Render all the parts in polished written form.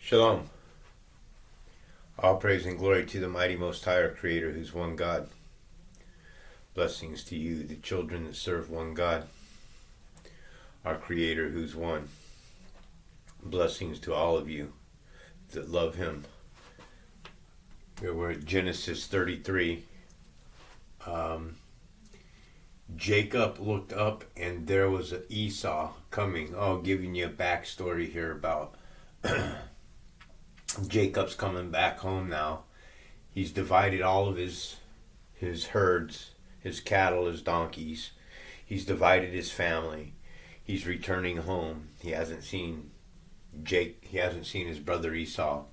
Shalom. All praise and glory to the mighty Most High, our Creator, who's one God. Blessings to you, the children that serve one God, our Creator, who's one. Blessings to all of you that love Him. We're at Genesis 33. Jacob looked up, and there was an Esau coming. Oh, giving you a backstory here about Jacob's coming back home now. He's divided all of his herds, his cattle, his donkeys. He's divided his family. He's returning home. He hasn't seen his brother Esau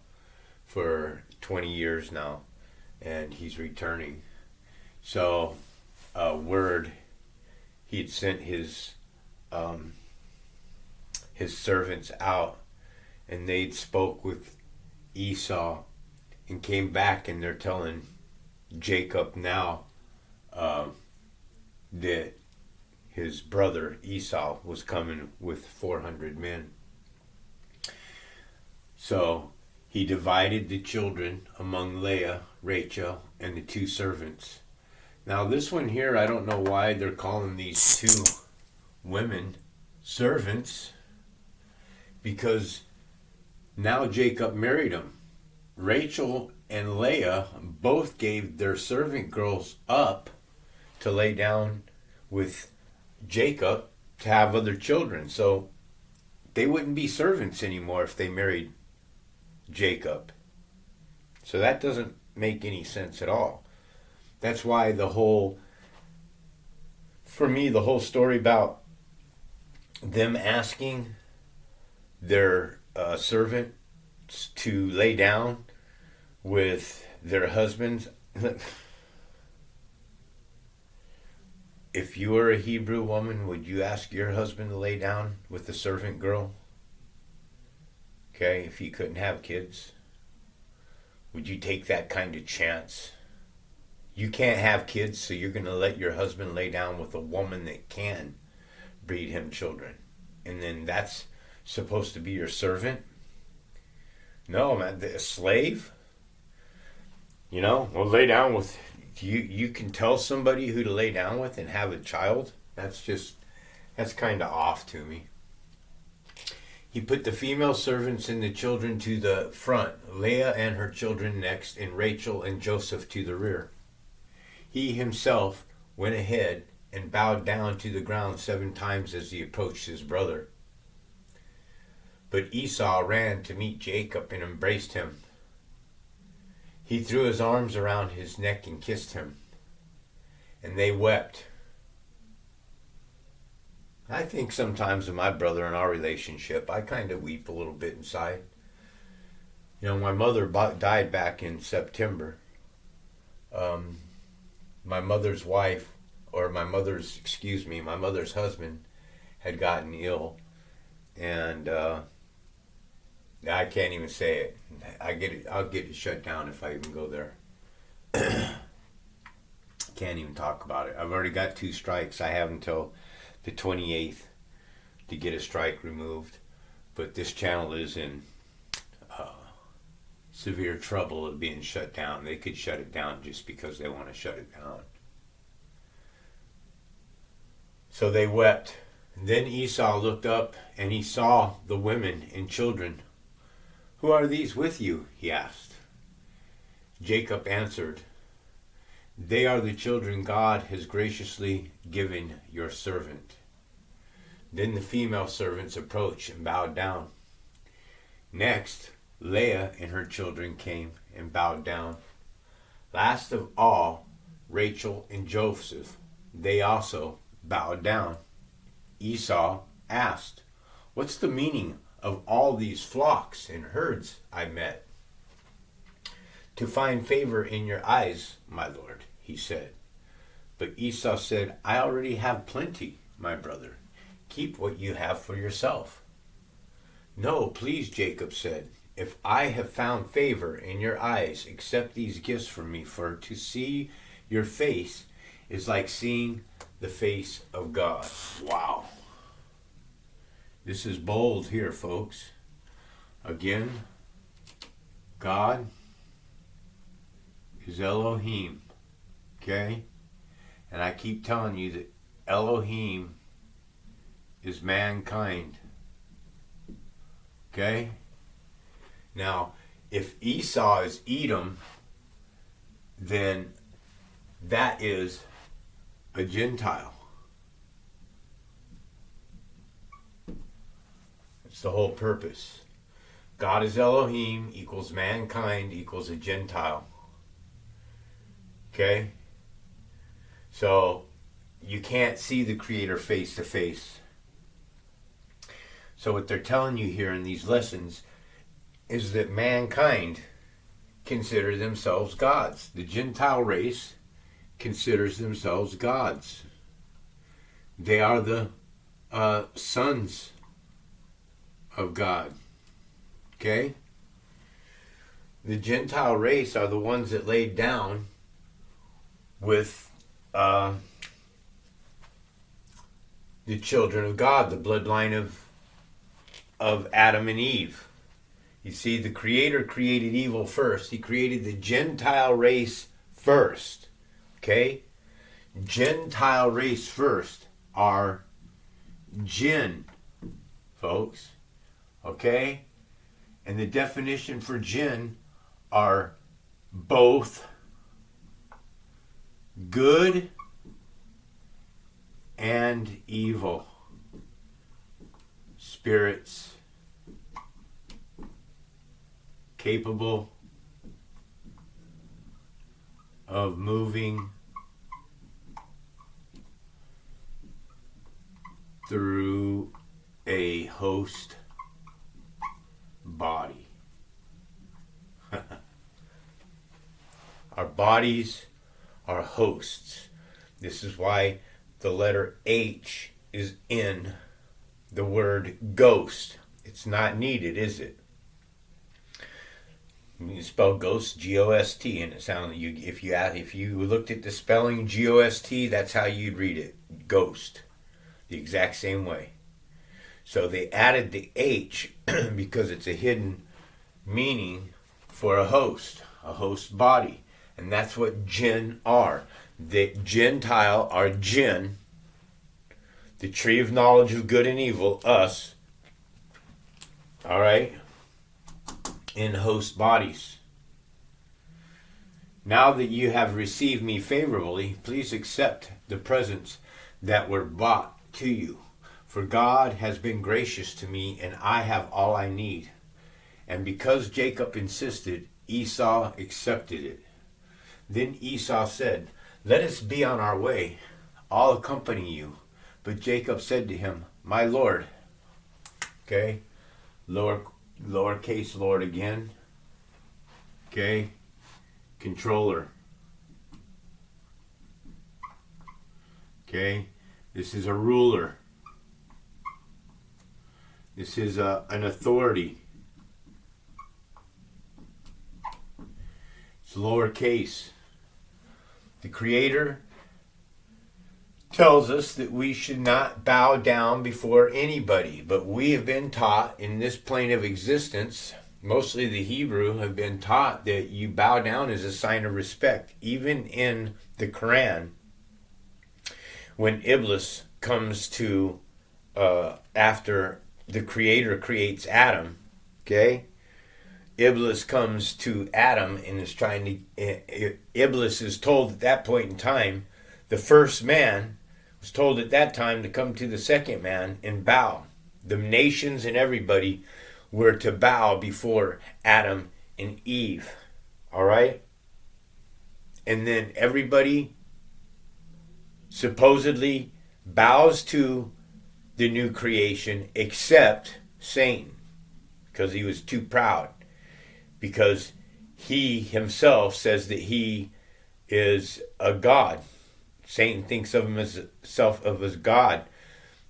for 20 years now, and he's returning. So, he had sent his servants out, and they'd spoke with Esau and came back, and they're telling Jacob now that his brother Esau was coming with 400 men. So he divided the children among Leah, Rachel, and the two servants. Now this one here, I don't know why they're calling these two women servants, because now Jacob married them. Rachel and Leah both gave their servant girls up to lay down with Jacob to have other children. So they wouldn't be servants anymore if they married Jacob. So that doesn't make any sense at all. That's why the whole story about them asking their servants to lay down with their husbands. If you were a Hebrew woman, would you ask your husband to lay down with the servant girl? Okay, if you couldn't have kids, would you take that kind of chance? You can't have kids, so you're going to let your husband lay down with a woman that can breed him children. And then that's supposed to be your servant? No, man, a slave? Well, lay down with... You can tell somebody who to lay down with and have a child? That's kind of off to me. He put the female servants and the children to the front, Leah and her children next, and Rachel and Joseph to the rear. He himself went ahead and bowed down to the ground 7 times as he approached his brother. But Esau ran to meet Jacob and embraced him. He threw his arms around his neck and kissed him, and they wept. I think sometimes with my brother in our relationship, I kind of weep a little bit inside. My mother died back in September. My mother's husband had gotten ill, and I can't even say it. I'll get it shut down if I even go there. Can't even talk about it. I've already got 2 strikes. I have until the 28th to get a strike removed. But this channel is in severe trouble of being shut down. They could shut it down just because they want to shut it down. So they wept. Then Esau looked up, and he saw the women and children. "Who are these with you?" he asked. Jacob answered, "They are the children God has graciously given your servant." Then the female servants approached and bowed down. Next, Leah and her children came and bowed down. Last of all, Rachel and Joseph, they also bowed down. Esau asked, "What's the meaning of all these flocks and herds I met?" "To find favor in your eyes, my lord," he said. But Esau said, "I already have plenty, my brother. Keep what you have for yourself." "No, please," Jacob said. "If I have found favor in your eyes, accept these gifts from me, for to see your face is like seeing the face of God." Wow. This is bold here, folks. Again, God is Elohim. Okay? And I keep telling you that Elohim is mankind. Okay? Now, if Esau is Edom, then that is a Gentile. That's the whole purpose. God is Elohim equals mankind equals a Gentile. Okay? So, you can't see the Creator face to face. So what they're telling you here in these lessons is that mankind consider themselves gods. The Gentile race considers themselves gods. They are the sons of God. Okay? The Gentile race are the ones that laid down with the children of God, the bloodline of Adam and Eve. You see, the Creator created evil first. He created the Gentile race first. Okay? Gentile race first are jinn, folks. Okay? And the definition for jinn are both good and evil spirits capable of moving through a host body. Our bodies are hosts. This is why the letter H is in the word ghost. It's not needed, is it? You spell ghost G-O-S-T, and it sounds if you looked at the spelling G-O-S-T, that's how you'd read it, ghost, the exact same way. So they added the H because it's a hidden meaning for a host body, and that's what jinn are. The Gentile are jinn, the tree of knowledge of good and evil, us. All right. In host bodies. Now that you have received me favorably, please accept the presents that were brought to you. For God has been gracious to me, and I have all I need. And because Jacob insisted, Esau accepted it. Then Esau said, "Let us be on our way. I'll accompany you." But Jacob said to him, "My Lord." Okay? Lowercase Lord again. Okay? Controller. Okay? This is a ruler. This is an authority. It's lowercase. The Creator tells us that we should not bow down before anybody, but we have been taught in this plane of existence, mostly the Hebrew, have been taught that you bow down as a sign of respect. Even in the Quran, when Iblis comes to, after the Creator creates Adam, okay? Iblis comes to Adam and is trying to, Iblis is told at that point in time, the first man was told at that time to come to the second man and bow. The nations and everybody were to bow before Adam and Eve. All right? And then everybody supposedly bows to the new creation except Satan, because he was too proud. Because he himself says that he is a god. Satan thinks of himself as God.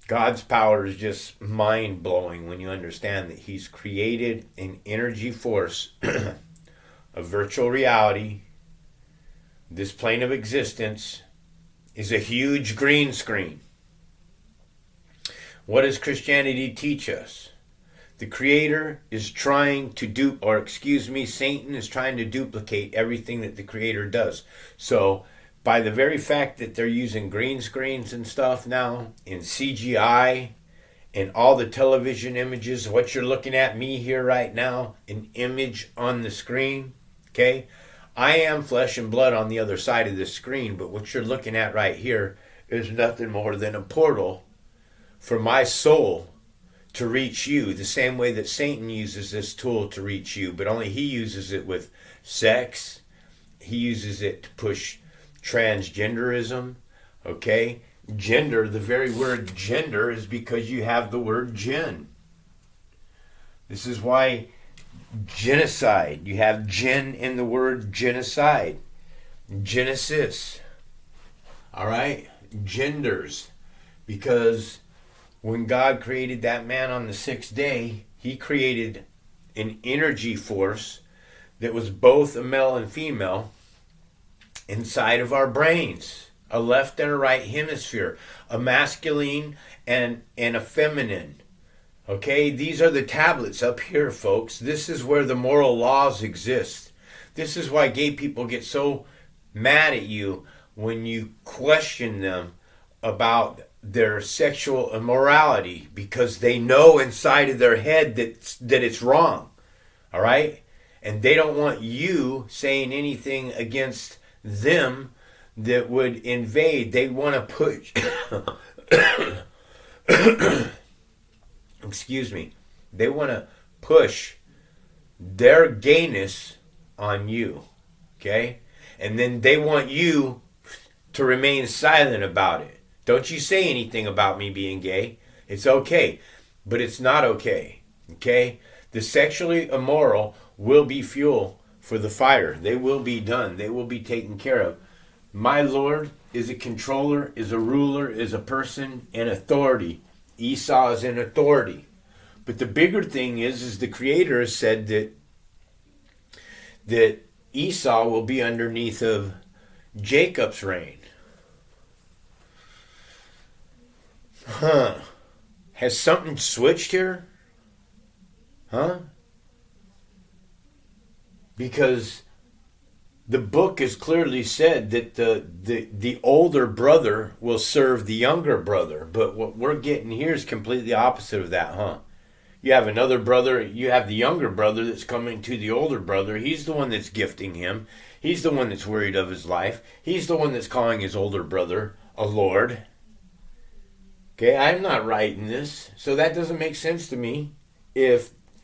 God's power is just mind-blowing when you understand that he's created an energy force, a virtual reality. This plane of existence is a huge green screen. What does Christianity teach us? The Creator is trying to Satan is trying to duplicate everything that the Creator does. So, by the very fact that they're using green screens and stuff now, in CGI, and all the television images, what you're looking at me here right now, an image on the screen, okay? I am flesh and blood on the other side of the screen, but what you're looking at right here is nothing more than a portal for my soul to reach you, the same way that Satan uses this tool to reach you, but only he uses it with sex. He uses it to push transgenderism, okay? Gender, the very word gender is because you have the word gen. This is why genocide, you have gen in the word genocide. Genesis, all right? Genders, because when God created that man on the sixth day, he created an energy force that was both a male and female inside of our brains, a left and a right hemisphere, a masculine and a feminine. Okay, these are the tablets up here, folks. This is where the moral laws exist. This is why gay people get so mad at you when you question them about their sexual immorality, because they know inside of their head that it's wrong. All right? And they don't want you saying anything against them that would invade. They want to push excuse me. They want to push their gayness on you. Okay? And then they want you to remain silent about it. Don't you say anything about me being gay. It's okay, but it's not okay. Okay? The sexually immoral will be fuel for the fire. They will be done. They will be taken care of. My Lord is a controller, is a ruler, is a person in authority. Esau is in authority. But the bigger thing is the Creator has said that Esau will be underneath of Jacob's reign. Huh. Has something switched here? Huh? Because the book has clearly said that the older brother will serve the younger brother. But what we're getting here is completely opposite of that, huh? You have another brother, you have the younger brother that's coming to the older brother. He's the one that's gifting him. He's the one that's worried of his life. He's the one that's calling his older brother a lord. Okay, I'm not writing this, so that doesn't make sense to me.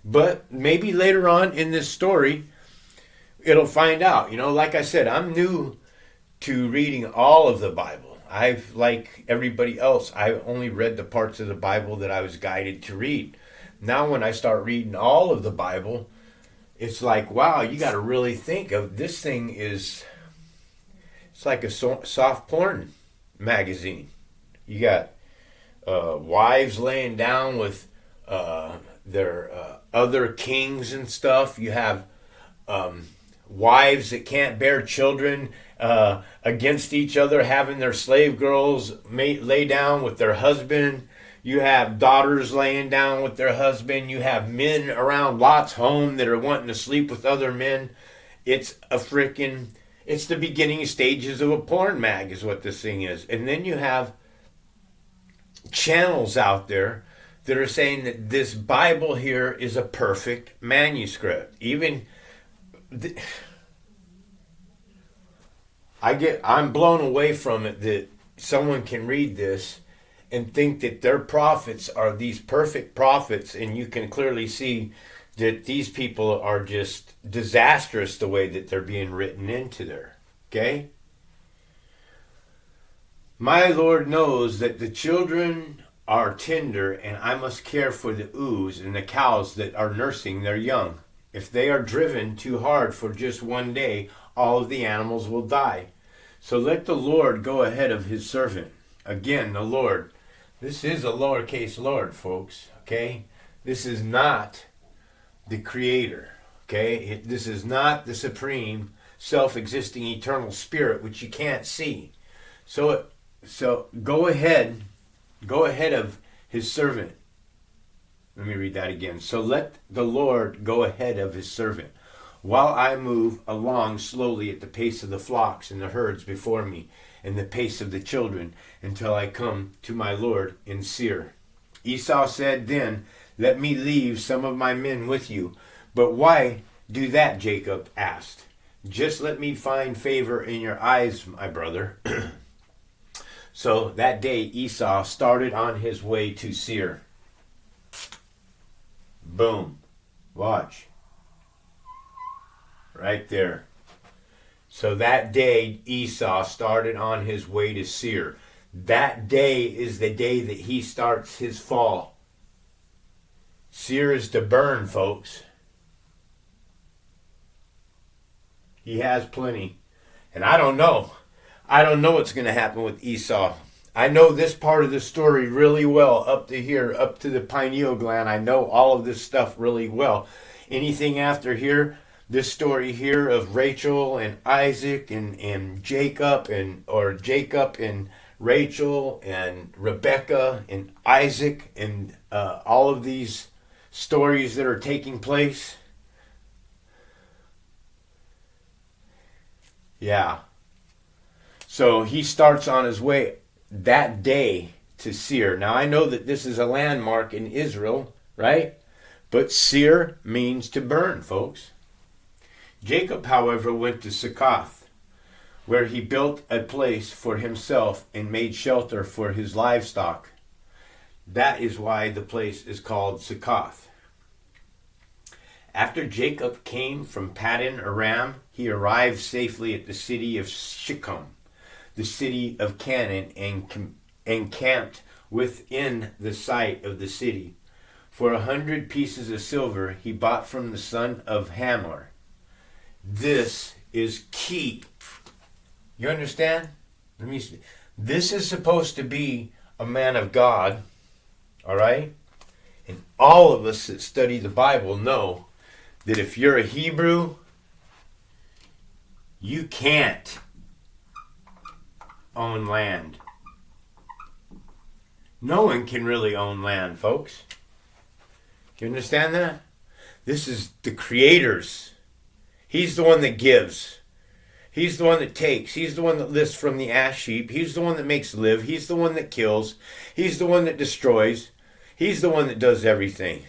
But maybe later on in this story, it'll find out. You know, like I said, I'm new to reading all of the Bible. I've, like everybody else, I only read the parts of the Bible that I was guided to read. Now when I start reading all of the Bible, it's like, wow, you got to really think of this thing it's like a soft porn magazine. You got wives laying down with their other kings and stuff. You have wives that can't bear children against each other, having their slave girls lay down with their husband. You have daughters laying down with their husband. You have men around Lot's home that are wanting to sleep with other men. It's the beginning stages of a porn mag is what this thing is. And then you have channels out there that are saying that this Bible here is a perfect manuscript. I'm blown away from it that someone can read this and think that their prophets are these perfect prophets, and you can clearly see that these people are just disastrous the way that they're being written into there. Okay? My Lord knows that the children are tender, and I must care for the ewes and the cows that are nursing their young. If they are driven too hard for just one day, all of the animals will die. So let the Lord go ahead of his servant. Again, the Lord. This is a lowercase Lord, folks. Okay? This is not the Creator. Okay? This is not the supreme, self-existing, eternal Spirit, which you can't see. So go ahead of his servant. Let me read that again. So let the Lord go ahead of his servant, while I move along slowly at the pace of the flocks and the herds before me, and the pace of the children, until I come to my Lord in Seir. Esau said then, let me leave some of my men with you. But why do that? Jacob asked. Just let me find favor in your eyes, my brother. So that day Esau started on his way to Seir. Boom. Watch. Right there. So that day Esau started on his way to Seir. That day is the day that he starts his fall. Seir is to burn, folks. He has plenty. And I don't know. I don't know what's going to happen with Esau. I know this part of the story really well, up to here, up to the pineal gland. I know all of this stuff really well. Anything after here, this story here of Rachel and Isaac and Jacob and Rachel and Rebecca and Isaac and all of these stories that are taking place. Yeah. So he starts on his way that day to Seir. Now I know that this is a landmark in Israel, right? But Seir means to burn, folks. Jacob, however, went to Succoth, where he built a place for himself and made shelter for his livestock. That is why the place is called Succoth. After Jacob came from Paddan Aram, he arrived safely at the city of Shechem, the city of Canaan, and camped within the site of the city. For 100 pieces of silver he bought from the son of Hamor. This is key. You understand? This is supposed to be a man of God, all right? And all of us that study the Bible know that if you're a Hebrew, you can't own land. No one can really own land, folks. You understand that? This is the Creator's. He's the one that gives. He's the one that takes. He's the one that lifts from the ash heap. He's the one that makes live. He's the one that kills. He's the one that destroys. He's the one that does everything.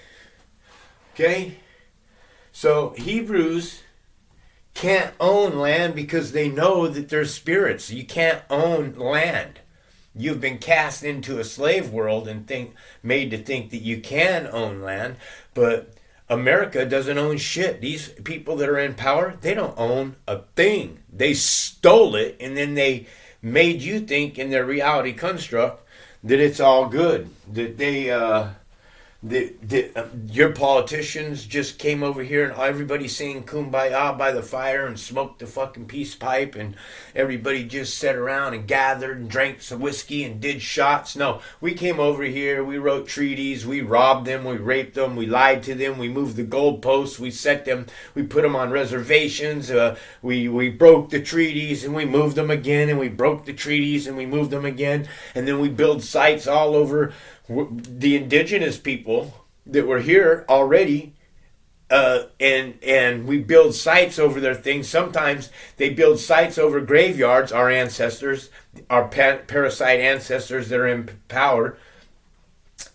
Okay? So Hebrews can't own land because they know that they're spirits. You can't own land. You've been cast into a slave world and made to think that you can own land, but America doesn't own shit. These people that are in power, they don't own a thing. They stole it, and then they made you think in their reality construct that it's all good. That your politicians just came over here and everybody singing Kumbaya by the fire and smoked the fucking peace pipe, and everybody just sat around and gathered and drank some whiskey and did shots. No, we came over here, we wrote treaties, we robbed them, we raped them, we lied to them, we moved the goalposts, we put them on reservations, we broke the treaties and we moved them again, and we broke the treaties and we moved them again, and then we build sites all over the indigenous people that were here already, and we build sites over their things. Sometimes they build sites over graveyards, our ancestors, our parasite ancestors that are in power,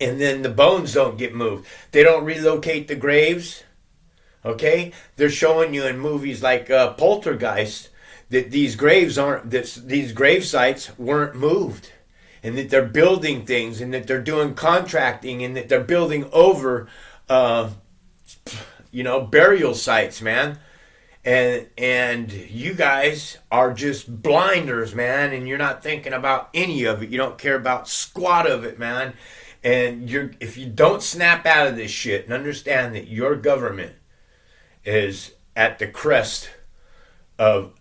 and then the bones don't get moved. They don't relocate the graves, okay? They're showing you in movies like Poltergeist that these grave sites weren't moved, and that they're building things, and that they're doing contracting, and that they're building over, burial sites, man. And you guys are just blinders, man, and you're not thinking about any of it. You don't care about squat of it, man. And if you don't snap out of this shit and understand that your government is at the crest of,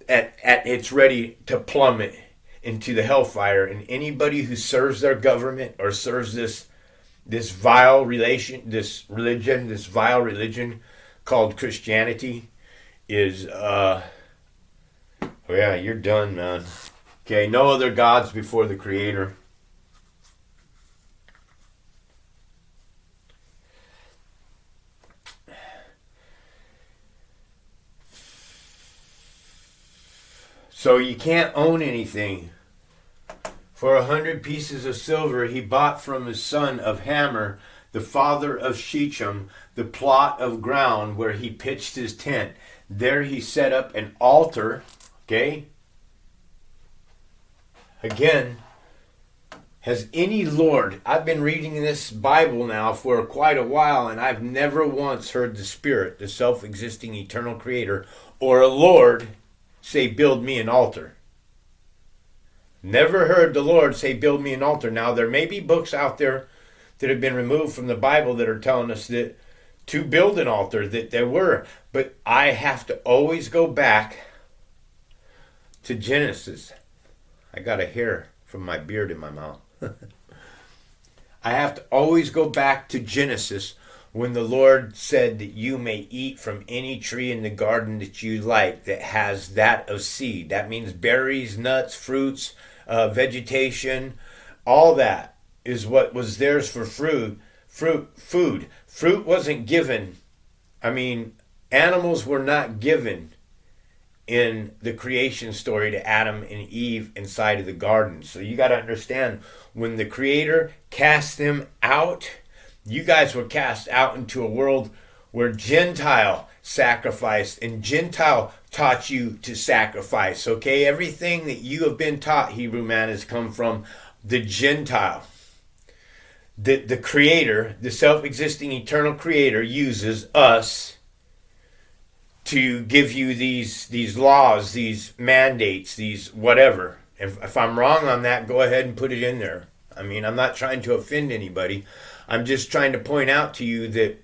it's ready to plummet into the hellfire, and anybody who serves their government or serves this vile religion called Christianity is you're done, man. Okay, no other gods before the Creator. So you can't own anything. For 100 pieces of silver he bought from his son of Hamor, the father of Shechem, the plot of ground where he pitched his tent. There he set up an altar. Okay? Again, has any Lord, I've been reading this Bible now for quite a while, and I've never once heard the Spirit, the self-existing eternal creator, or a Lord say, build me an altar. Never heard the Lord say, build me an altar. Now, there may be books out there that have been removed from the Bible that are telling us that to build an altar, that there were. But I have to always go back to Genesis. I got a hair from my beard in my mouth. I have to always go back to Genesis when the Lord said that you may eat from any tree in the garden that you like that has that of seed. That means berries, nuts, fruits, vegetation, all that is what was theirs for food. Fruit wasn't given. I mean, animals were not given in the creation story to Adam and Eve inside of the garden. So you got to understand, when the Creator cast them out, you guys were cast out into a world where Gentile sacrificed, and Gentile taught you to sacrifice. Okay, everything that you have been taught, Hebrew man, has come from the Gentile. The Creator, the self-existing eternal Creator, uses us to give you these laws, these mandates, these whatever. If I'm wrong on that, go ahead and put it in there. I mean, I'm not trying to offend anybody. I'm just trying to point out to you that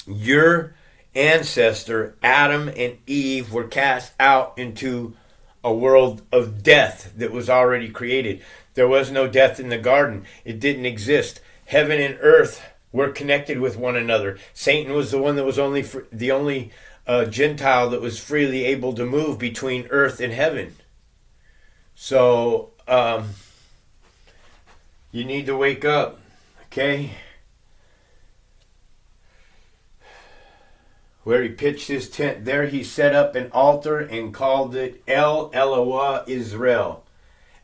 your ancestor, Adam and Eve, were cast out into a world of death that was already created. There was no death in the garden. It didn't exist. Heaven and earth were connected with one another. Satan was the one that was the only Gentile that was freely able to move between earth and heaven. So you need to wake up, okay? Where he pitched his tent, there he set up an altar and called it El Eloah Israel.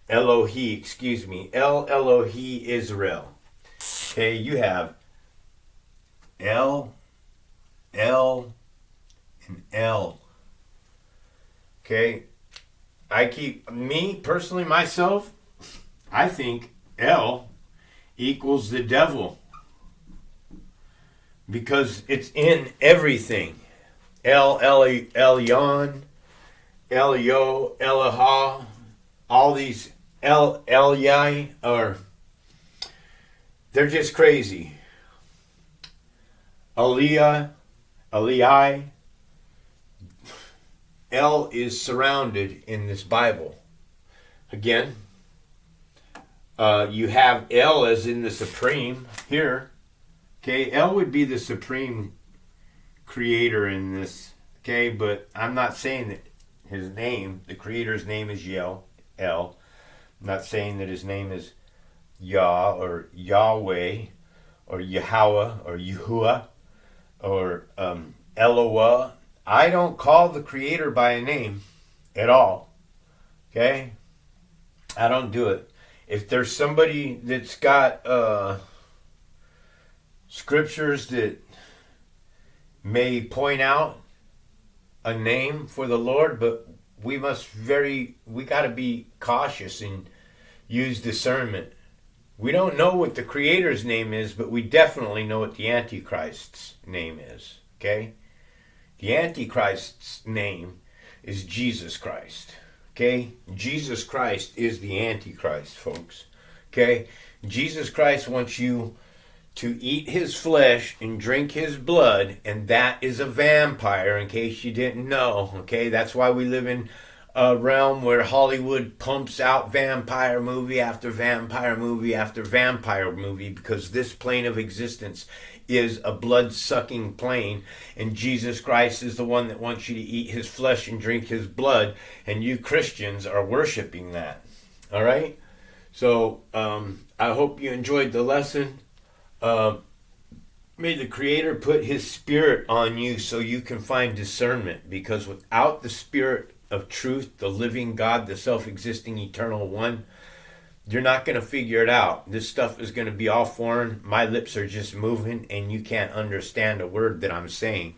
Elohi, excuse me. El Elohi Israel. Okay, you have El, and L. Okay, me personally, myself, I think L equals the devil, because it's in everything. Elyon, Elio, Elaha, all these Eli are, they're just crazy. Aliyah, Eli. El is surrounded in this Bible. Again, you have El as in the supreme here. Okay, El would be the supreme creator in this. Okay, but I'm not saying that his name, the creator's name is El. I'm not saying that his name is Yah or Yahweh or Yahweh or Yahuwah or Eloah. I don't call the Creator by a name at all. Okay? I don't do it. If there's somebody that's got scriptures that may point out a name for the Lord, but we got to be cautious and use discernment. We don't know what the Creator's name is, but we definitely know what the Antichrist's name is. Okay? The Antichrist's name is Jesus Christ. Okay? Jesus Christ is the Antichrist, folks. Okay? Jesus Christ wants you to eat his flesh and drink his blood, and that is a vampire, in case you didn't know. Okay? That's why we live in a realm where Hollywood pumps out vampire movie after vampire movie after vampire movie, because this plane of existence is a blood-sucking plane, and Jesus Christ is the one that wants you to eat his flesh and drink his blood, and you Christians are worshiping that. All right? So I hope you enjoyed the lesson. May the Creator put his Spirit on you so you can find discernment, because without the Spirit of truth, the living God, the self-existing eternal one, you're not going to figure it out. This stuff is going to be all foreign. My lips are just moving and you can't understand a word that I'm saying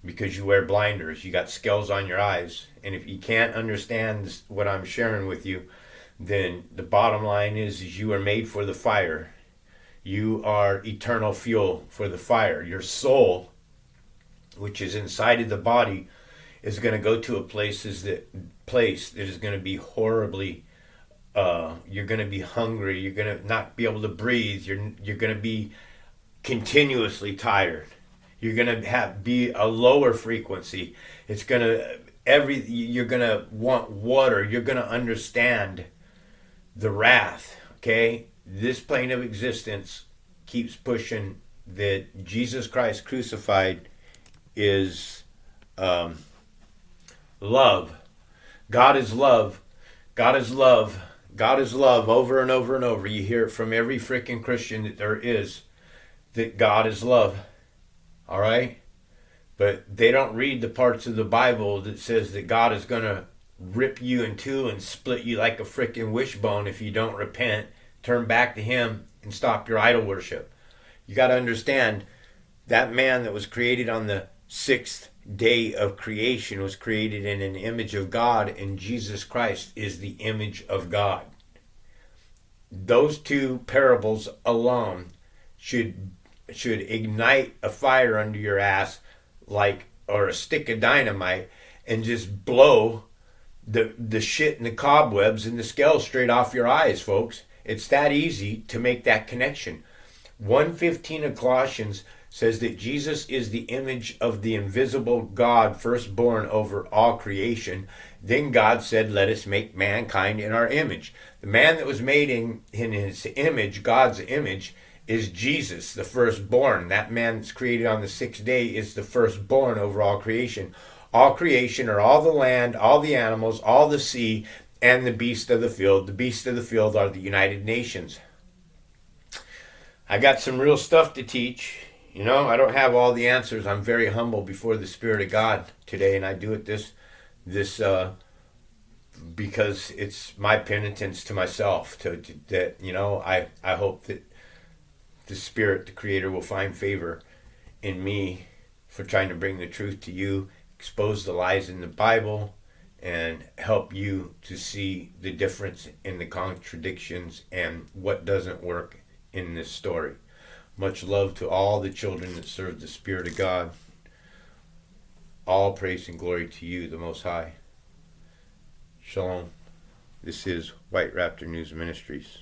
because you wear blinders. You got scales on your eyes. And if you can't understand what I'm sharing with you, then the bottom line is you are made for the fire. You are eternal fuel for the fire. Your soul, which is inside of the body, is going to go to a place that is going to be horribly. You're going to be hungry. You're going to not be able to breathe. You're going to be continuously tired. You're going to be a lower frequency. It's going to you're going to want water. You're going to understand the wrath. Okay, this plane of existence keeps pushing that Jesus Christ crucified is love. God is love. God is love. God is love, over and over and over. You hear it from every freaking Christian that there is, that God is love. All right? But they don't read the parts of the Bible that says that God is going to rip you in two and split you like a freaking wishbone if you don't repent, turn back to Him, and stop your idol worship. You got to understand, that man that was created on the sixth day of creation was created in an image of God, and Jesus Christ is the image of God. Those two parables alone should ignite a fire under your ass, or a stick of dynamite, and just blow the shit and the cobwebs and the scales straight off your eyes, folks. It's that easy to make that connection. 1:15 of Colossians says that Jesus is the image of the invisible God, firstborn over all creation. Then God said, let us make mankind in our image. The man that was made in his image, God's image, is Jesus, the firstborn. That man that's created on the sixth day is the firstborn over all creation. All creation are all the land, all the animals, all the sea, and the beasts of the field. The beasts of the field are the United Nations. I got some real stuff to teach. You know, I don't have all the answers. I'm very humble before the Spirit of God today, and I do it this because it's my penitence to myself. That I hope that the Spirit, the Creator, will find favor in me for trying to bring the truth to you, expose the lies in the Bible, and help you to see the difference in the contradictions and what doesn't work in this story. Much love to all the children that serve the Spirit of God. All praise and glory to you, the Most High. Shalom. This is White Raptor News Ministries.